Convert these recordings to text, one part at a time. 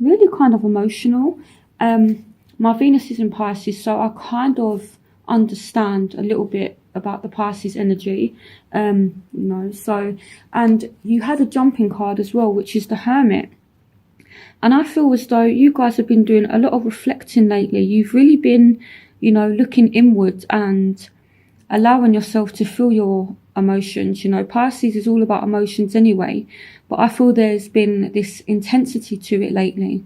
really kind of emotional. My Venus is in Pisces, so I kind of understand a little bit about the Pisces energy, you know. So, and you had a jumping card as well, which is the Hermit. And I feel as though you guys have been doing a lot of reflecting lately. You've really been, you know, looking inward and allowing yourself to feel your emotions. You know, Pisces is all about emotions anyway, but I feel there's been this intensity to it lately,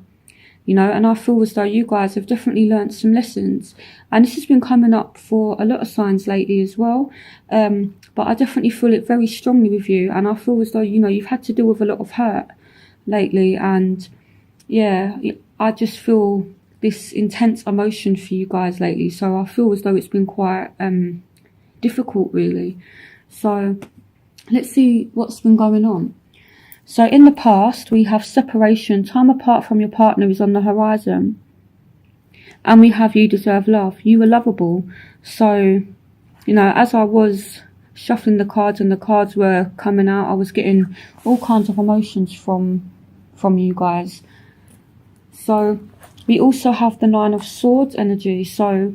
you know, and I feel as though you guys have definitely learned some lessons. And this has been coming up for a lot of signs lately as well. But I definitely feel it very strongly with you. And I feel as though, you know, you've had to deal with a lot of hurt lately. And yeah, I just feel this intense emotion for you guys lately. So I feel as though it's been quite difficult, really. So let's see what's been going on. So in the past, we have separation. Time apart from your partner is on the horizon. And we have you deserve love. You were lovable. So, you know, as I was shuffling the cards and the cards were coming out, I was getting all kinds of emotions from you guys. So we also have the Nine of Swords energy. So,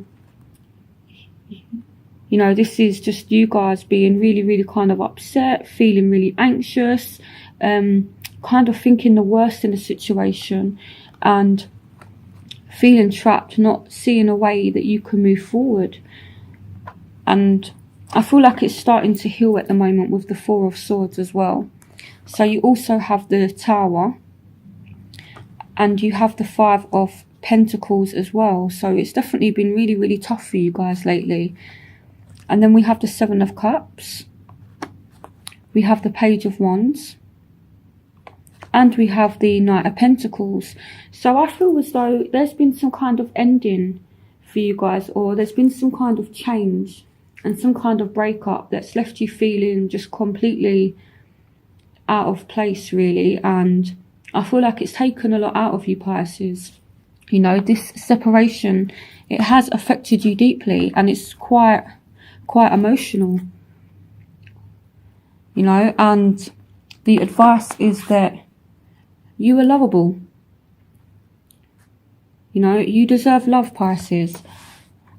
you know, this is just you guys being really, really kind of upset, feeling really anxious, kind of thinking the worst in the situation and feeling trapped, not seeing a way that you can move forward. And I feel like it's starting to heal at the moment with the Four of Swords as well. So you also have the Tower and you have the Five of Pentacles as well. So it's definitely been really, really tough for you guys lately. And then we have the Seven of Cups. We have the Page of Wands. And we have the Knight of Pentacles. So I feel as though there's been some kind of ending for you guys, or there's been some kind of change and some kind of breakup that's left you feeling just completely out of place, really. And I feel like it's taken a lot out of you, Pisces. You know, this separation, it has affected you deeply, and it's quite emotional, you know. And the advice is that you are lovable. You know, you deserve love, Pisces.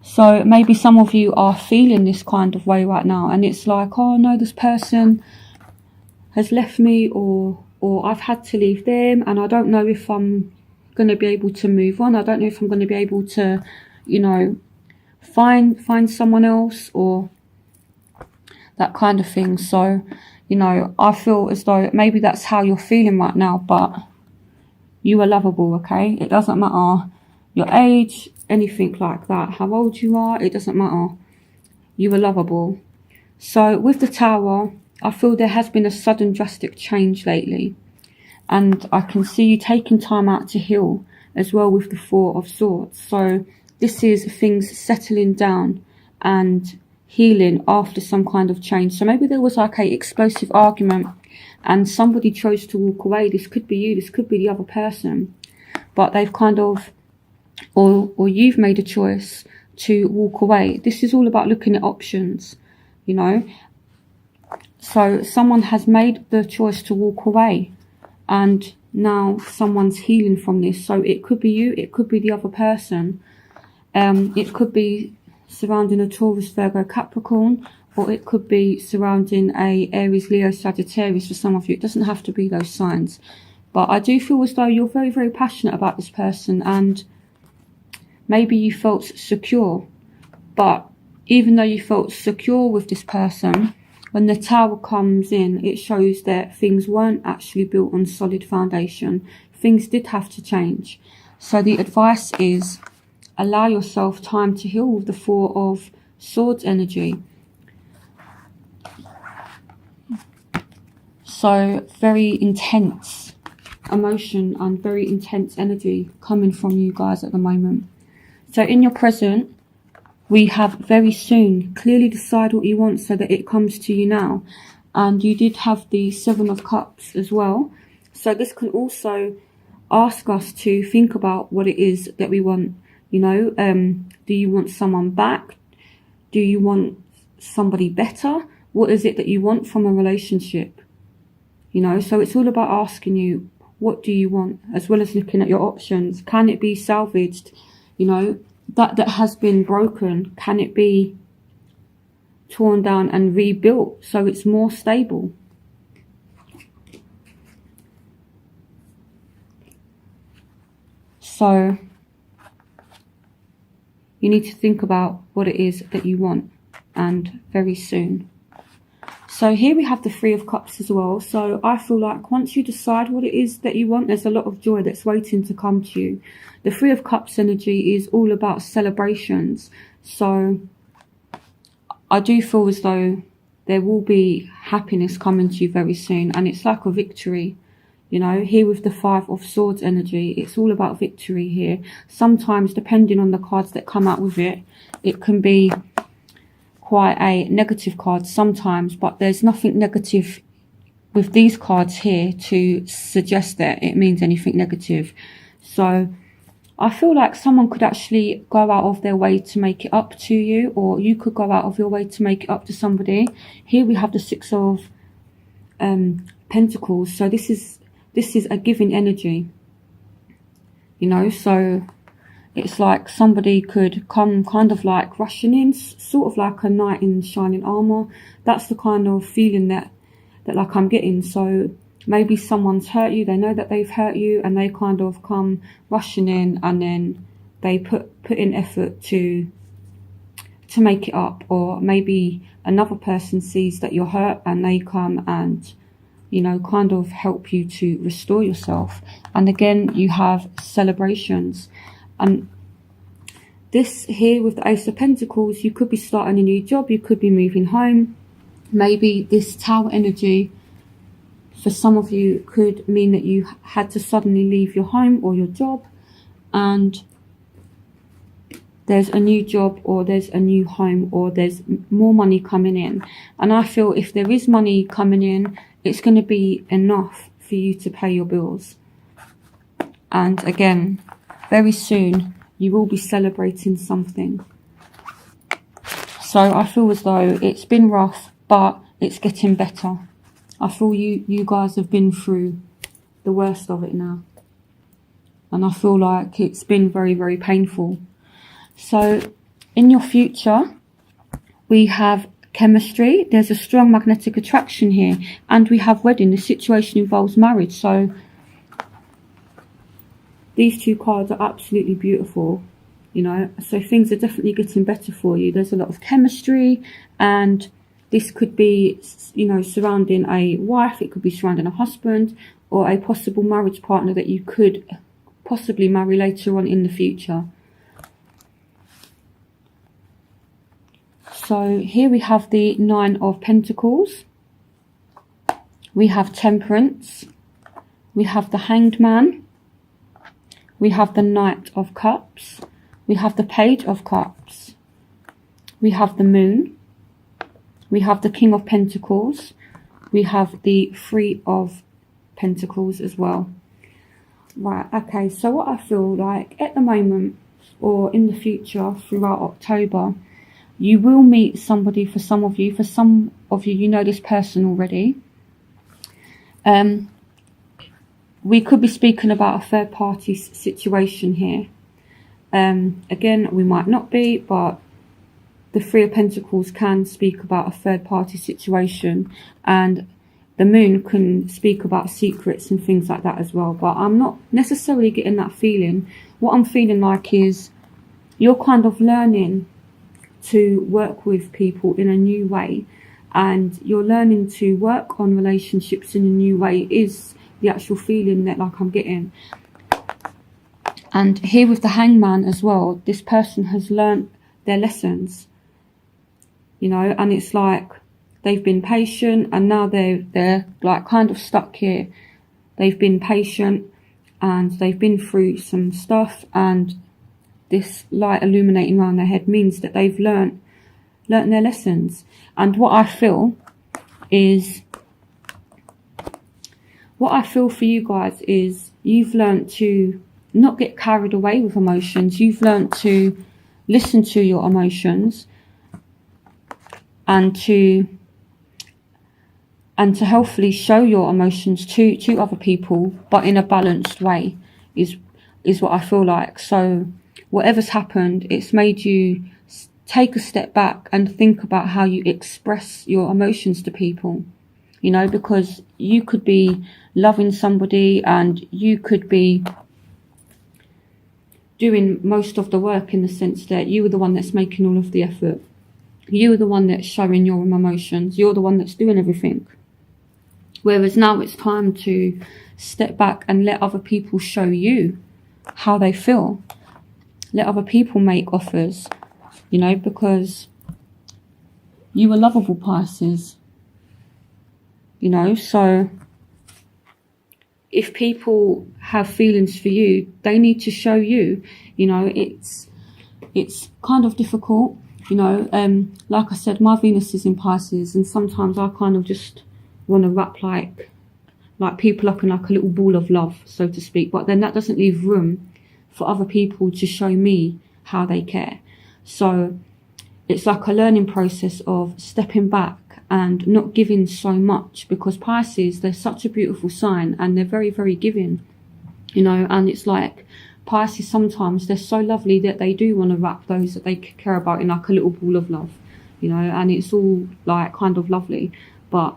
So maybe some of you are feeling this kind of way right now, and it's like, oh no, this person has left me, or I've had to leave them, and I don't know if I'm going to be able to move on. I don't know if I'm going to be able to, you know, find someone else, or that kind of thing. So, you know, I feel as though maybe that's how you're feeling right now, but you are lovable, okay? It doesn't matter your age, anything like that, how old you are, it doesn't matter. You are lovable. So with the Tower, I feel there has been a sudden drastic change lately. And I can see you taking time out to heal as well with the Four of Swords. So this is things settling down and healing after some kind of change. So maybe there was like a explosive argument and somebody chose to walk away. This could be you, this could be the other person. But they've kind of, or you've made a choice to walk away. This is all about looking at options, you know. So someone has made the choice to walk away, and now someone's healing from this. So it could be you, it could be the other person. It could be surrounding a Taurus, Virgo, Capricorn, or it could be surrounding a Aries, Leo, Sagittarius for some of you. It doesn't have to be those signs. But I do feel as though you're very, very passionate about this person, and maybe you felt secure. But even though you felt secure with this person, when the Tower comes in, it shows that things weren't actually built on solid foundation. Things did have to change. So the advice is, allow yourself time to heal with the Four of Swords energy. So very intense emotion and very intense energy coming from you guys at the moment. So in your present, we have very soon. Clearly decide what you want so that it comes to you now. And you did have the Seven of Cups as well. So this can also ask us to think about what it is that we want. You know, do you want someone back? Do you want somebody better? What is it that you want from a relationship? You know, so it's all about asking you, What do you want? As well as looking at your options. Can it be salvaged? You know, that has been broken, can it be torn down and rebuilt so it's more stable? So you need to think about what it is that you want, and very soon. So here we have the Three of Cups as well. So I feel like once you decide what it is that you want, there's a lot of joy that's waiting to come to you. The Three of Cups energy is all about celebrations. So I do feel as though there will be happiness coming to you very soon. And it's like a victory. You know, here with the Five of Swords energy, it's all about victory here. Sometimes, depending on the cards that come out with it, it can be quite a negative card sometimes, but there's nothing negative with these cards here to suggest that it means anything negative. So I feel like someone could actually go out of their way to make it up to you, or you could go out of your way to make it up to somebody. Here we have the Six of Pentacles. So this is a giving energy, you know. So it's like somebody could come kind of like rushing in, sort of like a knight in shining armor. That's the kind of feeling that like I'm getting. So maybe someone's hurt you, they know that they've hurt you, and they kind of come rushing in, and then they put in effort to make it up. Or maybe another person sees that you're hurt and they come and, you know, kind of help you to restore yourself. And again, you have celebrations. And this here with the Ace of Pentacles, you could be starting a new job, you could be moving home. Maybe this Tower energy for some of you could mean that you had to suddenly leave your home or your job, and there's a new job, or there's a new home, or there's more money coming in. And I feel if there is money coming in, it's going to be enough for you to pay your bills. And again, very soon you will be celebrating something. So I feel as though it's been rough, but it's getting better. I feel you guys have been through the worst of it now. And I feel like it's been very, very painful. So in your future, we have chemistry. There's a strong magnetic attraction here. And we have wedding. The situation involves marriage. So these two cards are absolutely beautiful, you know. So things are definitely getting better for you. There's a lot of chemistry, and this could be, you know, surrounding a wife. It could be surrounding a husband, or a possible marriage partner that you could possibly marry later on in the future. So here we have the Nine of Pentacles. We have Temperance. We have the Hanged Man. We have the Knight of Cups. We have the Page of Cups. We have the Moon. We have the King of Pentacles. We have the Three of Pentacles as well. Right, okay, so what I feel like at the moment, or in the future throughout October, you will meet somebody. For some of you, you know this person already. We could be speaking about a third party situation here. Again, we might not be, but the Three of Pentacles can speak about a third party situation, and the Moon can speak about secrets and things like that as well. But I'm not necessarily getting that feeling. What I'm feeling like is you're kind of learning to work with people in a new way, and you're learning to work on relationships in a new way is the actual feeling that like I'm getting. And here with the Hangman as well, this person has learnt their lessons, you know, and it's like they've been patient, and now they're like kind of stuck here. They've been patient and they've been through some stuff, and this light illuminating around their head means that they've learnt their lessons. And what I feel for you guys is you've learnt to not get carried away with emotions. You've learnt to listen to your emotions and to and to healthily show your emotions to other people, but in a balanced way, is what I feel like. So whatever's happened, it's made you take a step back and think about how you express your emotions to people, you know, because you could be loving somebody and you could be doing most of the work, in the sense that you were the one that's making all of the effort. You are the one that's showing your emotions. You're the one that's doing everything. Whereas now it's time to step back and let other people show you how they feel. Let other people make offers, you know, because you are lovable, Pisces. You know, so if people have feelings for you, they need to show you. You know, it's kind of difficult, you know. Like I said, my Venus is in Pisces, and sometimes I kind of just want to wrap like people up in like a little ball of love, so to speak. But then that doesn't leave room for other people to show me how they care. So it's like a learning process of stepping back and not giving so much, because Pisces, they're such a beautiful sign and they're very, very giving, you know. And it's like Pisces, sometimes they're so lovely that they do want to wrap those that they care about in like a little ball of love, you know, and it's all like kind of lovely. But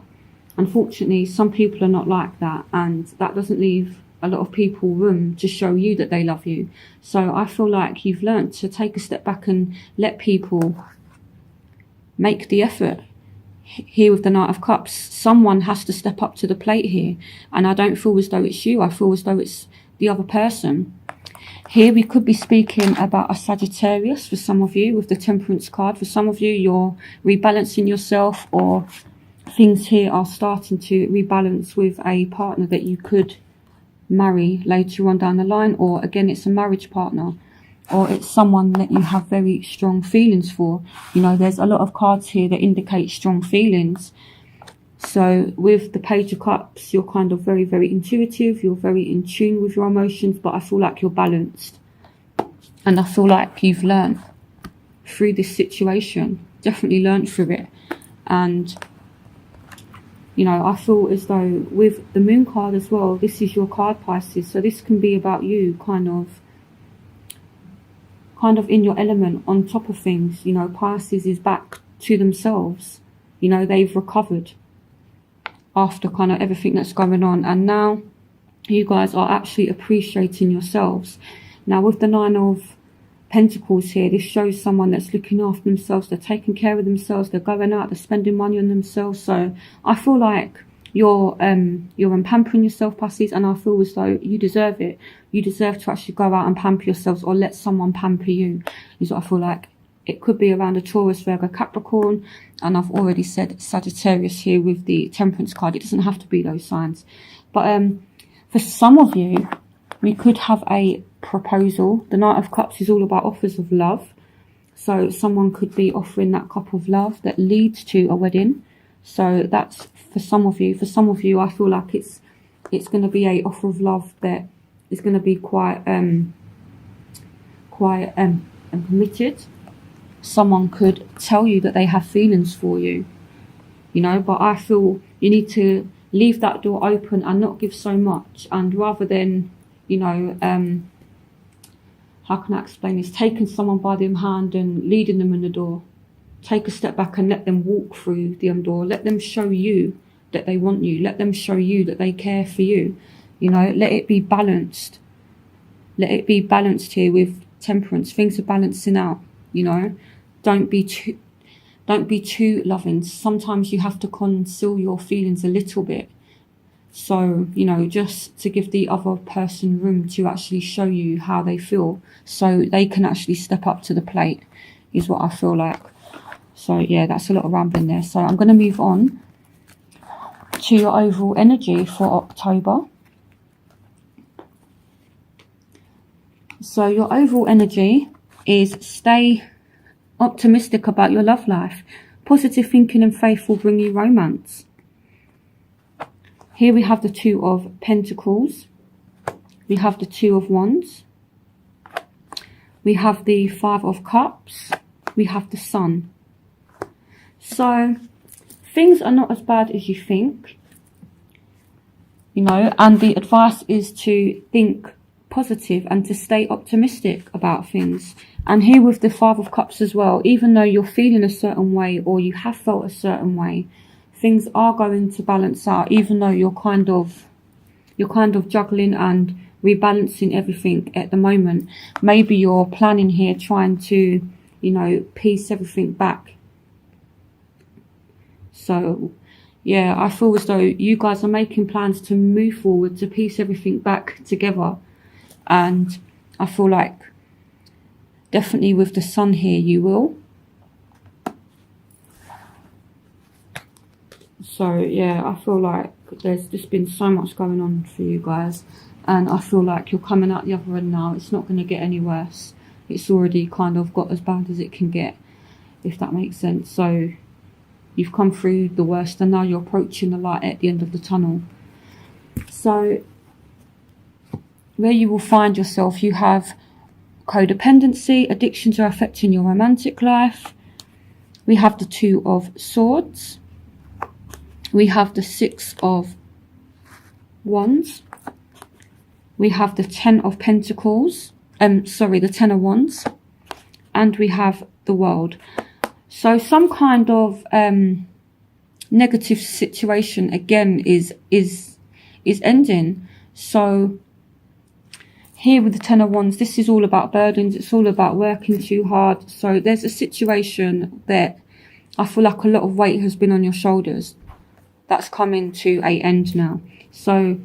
unfortunately, some people are not like that, and that doesn't leave a lot of people room to show you that they love you. So I feel like you've learnt to take a step back and let people make the effort. Here with the Knight of Cups, someone has to step up to the plate here, and I don't feel as though it's you. I feel as though it's the other person. Here we could be speaking about a Sagittarius for some of you with the Temperance card. For some of you, you're rebalancing yourself, or things here are starting to rebalance with a partner that you could marry later on down the line, or again, it's a marriage partner, or it's someone that you have very strong feelings for. You know, there's a lot of cards here that indicate strong feelings. So with the Page of Cups, you're kind of very, very intuitive. You're very in tune with your emotions, but I feel like you're balanced. And I feel like you've learned through this situation, definitely learned through it. And, you know, I feel as though with the Moon card as well, this is your card, Pisces. So this can be about you kind of in your element, on top of things. You know, Pisces is back to themselves. You know, they've recovered after kind of everything that's going on, and now you guys are actually appreciating yourselves. Now with the Nine of Pentacles here, this shows someone that's looking after themselves. They're taking care of themselves. They're going out. They're spending money on themselves. So I feel like you're pampering yourself, Pisces, and I feel as though you deserve it. You deserve to actually go out and pamper yourselves, or let someone pamper you, is what I feel like. It could be around a Taurus, Virgo, Capricorn, and I've already said Sagittarius here with the Temperance card. It doesn't have to be those signs. But for some of you, we could have a proposal. The Knight of Cups is all about offers of love. So someone could be offering that cup of love that leads to a wedding. So that's for some of you. For some of you, I feel like it's going to be a offer of love that is going to be quite committed. Someone could tell you that they have feelings for you, you know, but I feel you need to leave that door open and not give so much. And rather than, you know, how can I explain this? Taking someone by the hand and leading them in the door. Take a step back and let them walk through the door. Let them show you that they want you. Let them show you that they care for you. You know, let it be balanced. Let it be balanced here with Temperance. Things are balancing out, you know. Don't be too loving. Sometimes you have to conceal your feelings a little bit. So, you know, just to give the other person room to actually show you how they feel, so they can actually step up to the plate, is what I feel like. So, yeah, that's a lot of rambling there. So I'm going to move on to your overall energy for October. So your overall energy is stay optimistic about your love life. Positive thinking and faith will bring you romance. Here we have the Two of Pentacles. We have the Two of Wands. We have the Five of Cups. We have the Sun. So things are not as bad as you think, you know, and the advice is to think positive and to stay optimistic about things. And here with the Five of Cups as well, even though you're feeling a certain way or you have felt a certain way, things are going to balance out, even though you're kind of juggling and rebalancing everything at the moment. Maybe you're planning here, trying to, you know, piece everything back. So yeah, I feel as though you guys are making plans to move forward, to piece everything back together. And I feel like definitely with the Sun here, you will. So yeah, I feel like there's just been so much going on for you guys, and I feel like you're coming out the other end now. It's not going to get any worse. It's already kind of got as bad as it can get, if that makes sense. So you've come through the worst and now you're approaching the light at the end of the tunnel. So where you will find yourself, you have codependency, addictions are affecting your romantic life. We have the Two of Swords. We have the Six of Wands. We have the Ten of Pentacles. The Ten of Wands. And we have the World. So some kind of negative situation again is ending. So here with the Ten of Wands, this is all about burdens. It's all about working too hard. So there's a situation that I feel like a lot of weight has been on your shoulders. That's coming to an end now. So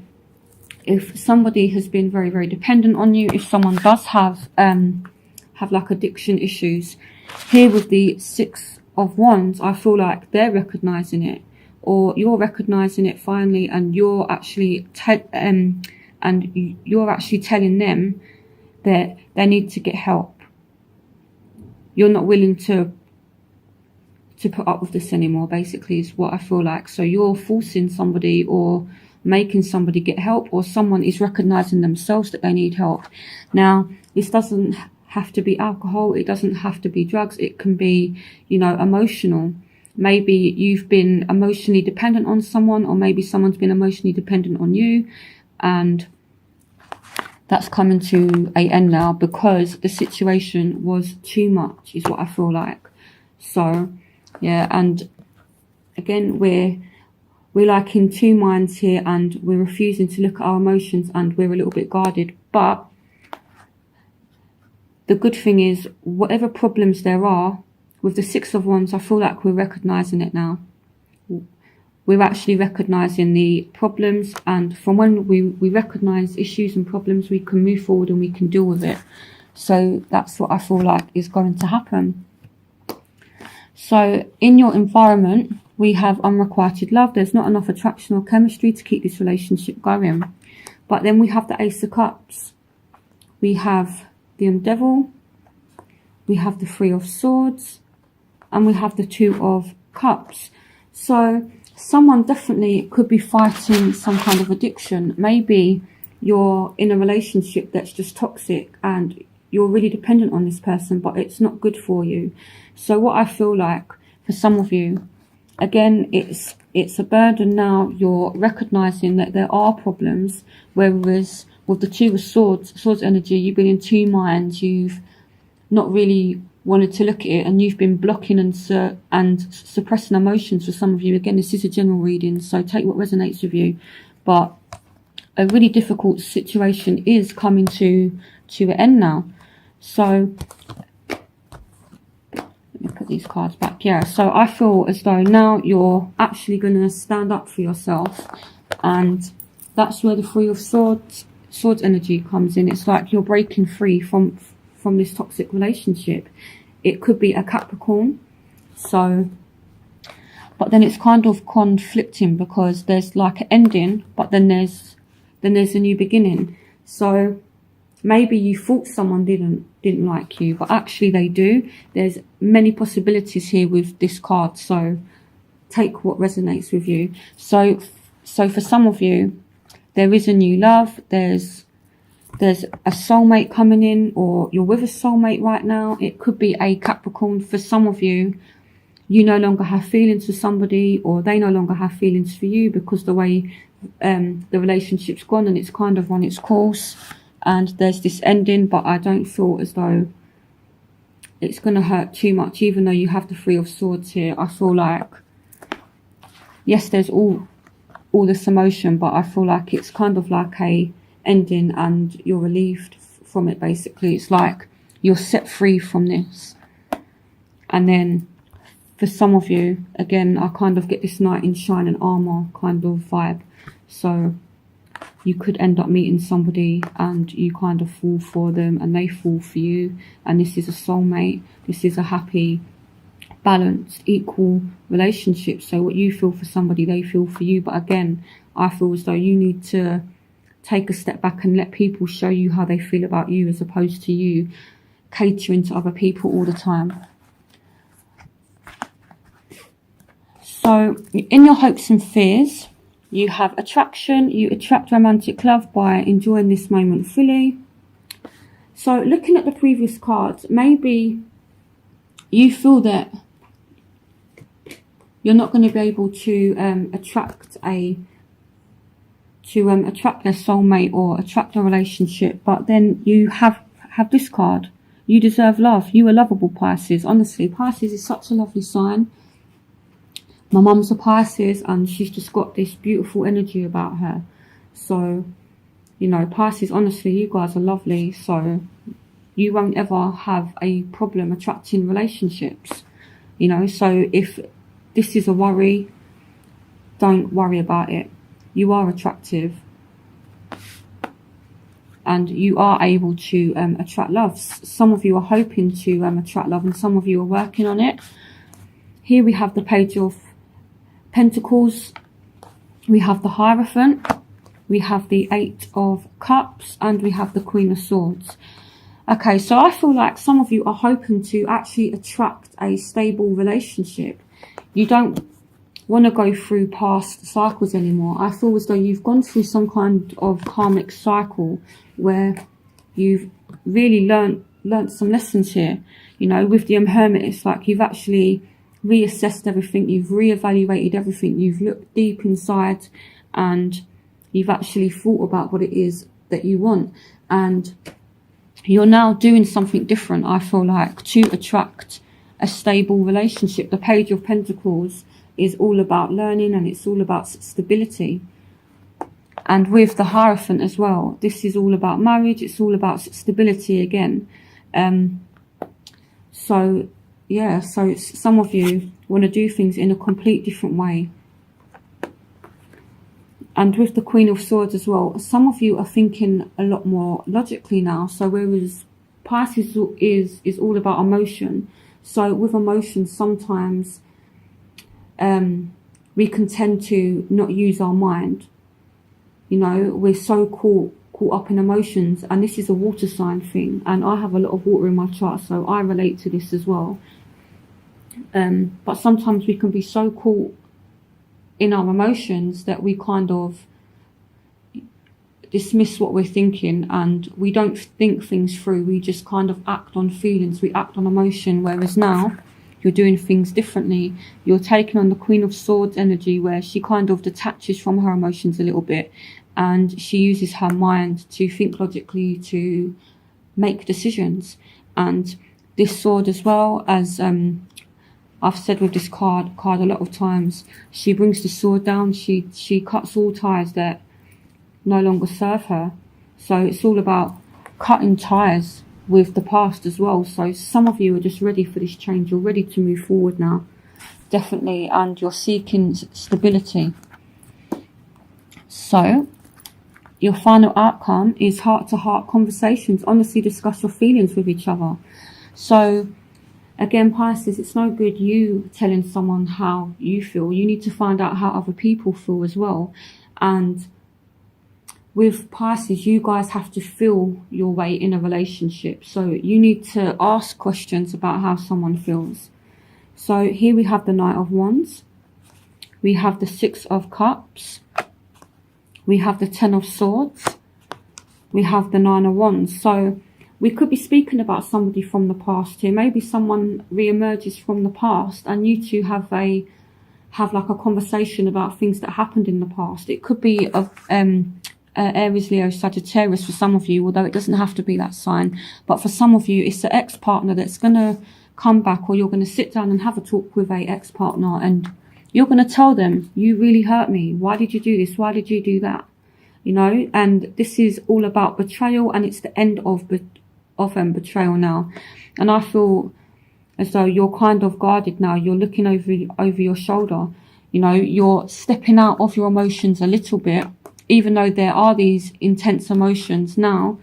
if somebody has been very, very dependent on you, if someone does have like addiction issues, here with the Six of Wands, I feel like they're recognizing it, or you're recognizing it finally, and you're actually telling them that they need to get help. You're not willing to put up with this anymore, basically, is what I feel like. So you're forcing somebody or making somebody get help, or someone is recognizing themselves that they need help. Now, this doesn't have to be alcohol, it doesn't have to be drugs, it can be, you know, emotional. Maybe you've been emotionally dependent on someone, or maybe someone's been emotionally dependent on you, and that's coming to an end now because the situation was too much, is what I feel like. So yeah, and again, we're like in two minds here, and we're refusing to look at our emotions, and we're a little bit guarded. But the good thing is, whatever problems there are, with the Six of Wands, I feel like we're recognising it now. We're actually recognising the problems, and from when we recognise issues and problems, we can move forward and we can deal with it. So that's what I feel like is going to happen. So in your environment, we have unrequited love. There's not enough attraction or chemistry to keep this relationship going. But then we have the Ace of Cups. We have the Devil. We have the Three of Swords. And we have the Two of Cups. So someone definitely could be fighting some kind of addiction. Maybe you're in a relationship that's just toxic and you're really dependent on this person, but it's not good for you. So what I feel like for some of you, again, it's a burden now. You're recognizing that there are problems, whereas with the Two of Swords energy, you've been in two minds. You've not really wanted to look at it, and you've been blocking and suppressing emotions for some of you. Again, this is a general reading, so take what resonates with you. But a really difficult situation is coming to an end now. So let me put these cards back. Yeah, so I feel as though now you're actually going to stand up for yourself, and that's where the Three of Swords energy comes in. It's like you're breaking free from this toxic relationship. It could be a Capricorn, so, but then it's kind of conflicting because there's like an ending, but then there's a new beginning. So maybe you thought someone didn't like you, but actually they do. There's many possibilities here with this card, so take what resonates with you. So for some of you, there is a new love. There's a soulmate coming in, or you're with a soulmate right now. It could be a Capricorn. For some of you, you no longer have feelings for somebody, or they no longer have feelings for you, because the way the relationship's gone and it's kind of run its course, and there's this ending. But I don't feel as though it's going to hurt too much, even though you have the Three of Swords here. I feel like, yes, there's all this emotion, but I feel like it's kind of like a ending, and you're relieved from it. Basically, it's like you're set free from this. And then for some of you, again, I kind of get this knight in shining armor kind of vibe. So you could end up meeting somebody and you kind of fall for them and they fall for you. And this is a soulmate. This is a happy, balanced, equal relationship. So what you feel for somebody, they feel for you. But again, I feel as though you need to take a step back and let people show you how they feel about you, as opposed to you catering to other people all the time. So in your hopes and fears, you have attraction. You attract romantic love by enjoying this moment fully. So looking at the previous cards, maybe you feel that you're not going to be able to attract a soulmate or attract a relationship, but then you have this card. You deserve love. You are lovable, Pisces. Honestly, Pisces is such a lovely sign. My mum's a Pisces and she's just got this beautiful energy about her. So, you know, Pisces, honestly, you guys are lovely. So you won't ever have a problem attracting relationships. You know, so if this is a worry, don't worry about it. You are attractive. And you are able to attract love. Some of you are hoping to attract love, and some of you are working on it. Here we have the Page of Pentacles, we have the Hierophant, we have the Eight of Cups, and we have the Queen of Swords. Okay, so I feel like some of you are hoping to actually attract a stable relationship. You don't want to go through past cycles anymore. I feel as though you've gone through some kind of karmic cycle where you've really learnt some lessons here. You know, with the Hermit, it's like you've actually reassessed everything, you've reevaluated everything, you've looked deep inside, and you've actually thought about what it is that you want, and you're now doing something different, I feel like, to attract a stable relationship. The Page of Pentacles is all about learning, and it's all about stability. And with the Hierophant as well, this is all about marriage, it's all about stability again. So yeah, so some of you want to do things in a complete different way. And with the Queen of Swords as well, some of you are thinking a lot more logically now. So whereas Pisces is all about emotion, so with emotion sometimes we can tend to not use our mind. You know, we're so caught up in emotions, and this is a water sign thing, and I have a lot of water in my chart, so I relate to this as well. But sometimes we can be so caught in our emotions that we kind of dismiss what we're thinking, and we don't think things through. We just kind of act on feelings, we act on emotion. Whereas now you're doing things differently. You're taking on the Queen of Swords energy, where she kind of detaches from her emotions a little bit, and she uses her mind to think logically, to make decisions. And this sword as well, as I've said with this card a lot of times, she brings the sword down, she cuts all ties that no longer serve her. So it's all about cutting ties with the past as well. So some of you are just ready for this change. You're ready to move forward now, definitely, and you're seeking stability. So your final outcome is heart-to-heart conversations. Honestly discuss your feelings with each other. So again, Pisces, it's no good you telling someone how you feel. You need to find out how other people feel as well. And with Pisces, you guys have to feel your way in a relationship. So you need to ask questions about how someone feels. So here we have the Knight of Wands. We have the Six of Cups. We have the Ten of Swords. We have the Nine of Wands. So we could be speaking about somebody from the past here. Maybe someone re-emerges from the past and you two have like a conversation about things that happened in the past. It could be Aries, Leo, Sagittarius for some of you, although it doesn't have to be that sign. But for some of you, it's the ex-partner that's going to come back, or you're going to sit down and have a talk with a ex-partner and you're going to tell them, you really hurt me. Why did you do this? Why did you do that? You know, and this is all about betrayal, and it's the end of betrayal now. And I feel as though you're kind of guarded now. You're looking over your shoulder. You know, you're stepping out of your emotions a little bit. Even though there are these intense emotions now,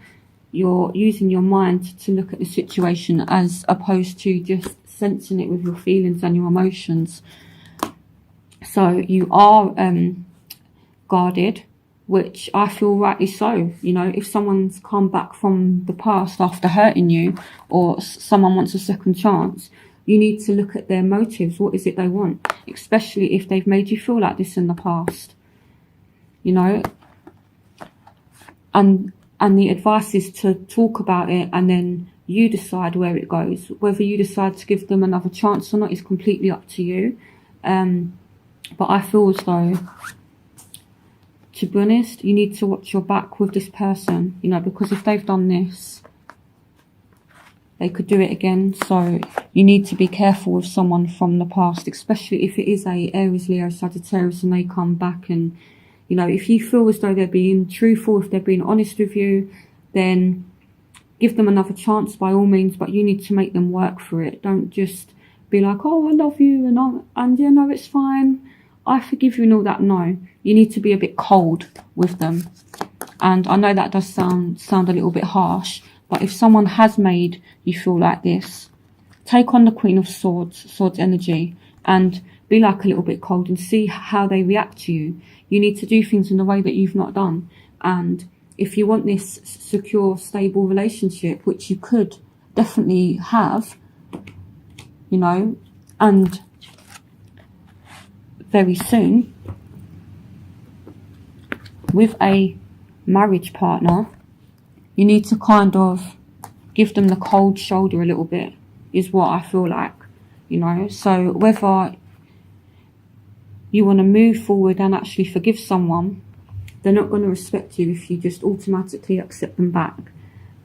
you're using your mind to look at the situation as opposed to just sensing it with your feelings and your emotions. So you are guarded, which I feel rightly so. You know, if someone's come back from the past after hurting you, or someone wants a second chance, you need to look at their motives. What is it they want? Especially if they've made you feel like this in the past. You know, and the advice is to talk about it, and then you decide where it goes. Whether you decide to give them another chance or not is completely up to you. But I feel as though, to be honest, you need to watch your back with this person, you know, because if they've done this, they could do it again. So you need to be careful with someone from the past, especially if it is a Aries, Leo, Sagittarius and they come back. And, you know, if you feel as though they're being truthful, if they're being honest with you, then give them another chance by all means, but you need to make them work for it. Don't just be like, oh, I love you, and yeah, no, it's fine, I forgive you and all that. No, you need to be a bit cold with them. And I know that does sound a little bit harsh, but if someone has made you feel like this, take on the Queen of Swords energy, and be like a little bit cold and see how they react to you. You need to do things in a way that you've not done. And if you want this secure, stable relationship, which you could definitely have, you know, and very soon, with a marriage partner, you need to kind of give them the cold shoulder a little bit, is what I feel like, you know. So whether you want to move forward and actually forgive someone, they're not going to respect you if you just automatically accept them back.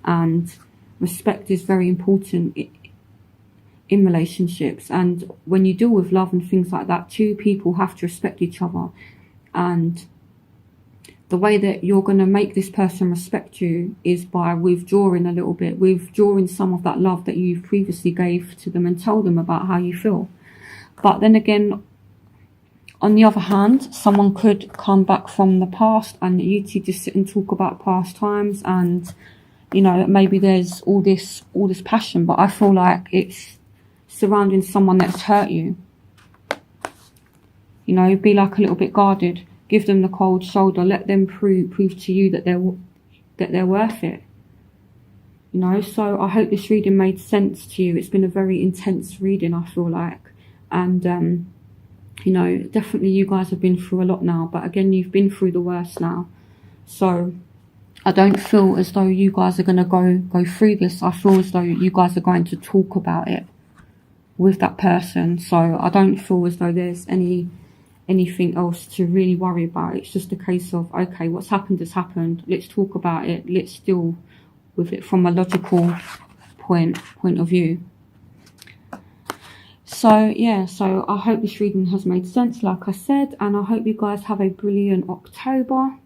And respect is very important in relationships. And when you deal with love and things like that, two people have to respect each other. And the way that you're going to make this person respect you is by withdrawing a little bit, withdrawing some of that love that you've previously gave to them, and tell them about how you feel. But then again, on the other hand, someone could come back from the past and you two just sit and talk about past times, and, you know, maybe there's all this passion, but I feel like it's surrounding someone that's hurt you. You know, be like a little bit guarded. Give them the cold shoulder. Let them prove to you that they're worth it. You know, so I hope this reading made sense to you. It's been a very intense reading, I feel like. And, you know, definitely you guys have been through a lot now. But again, you've been through the worst now. So I don't feel as though you guys are going to go through this. I feel as though you guys are going to talk about it with that person. So I don't feel as though there's anything else to really worry about. It's just a case of, okay, what's happened has happened. Let's talk about it. Let's deal with it from a logical point of view. So yeah, so I hope this reading has made sense, like I said, and I hope you guys have a brilliant October.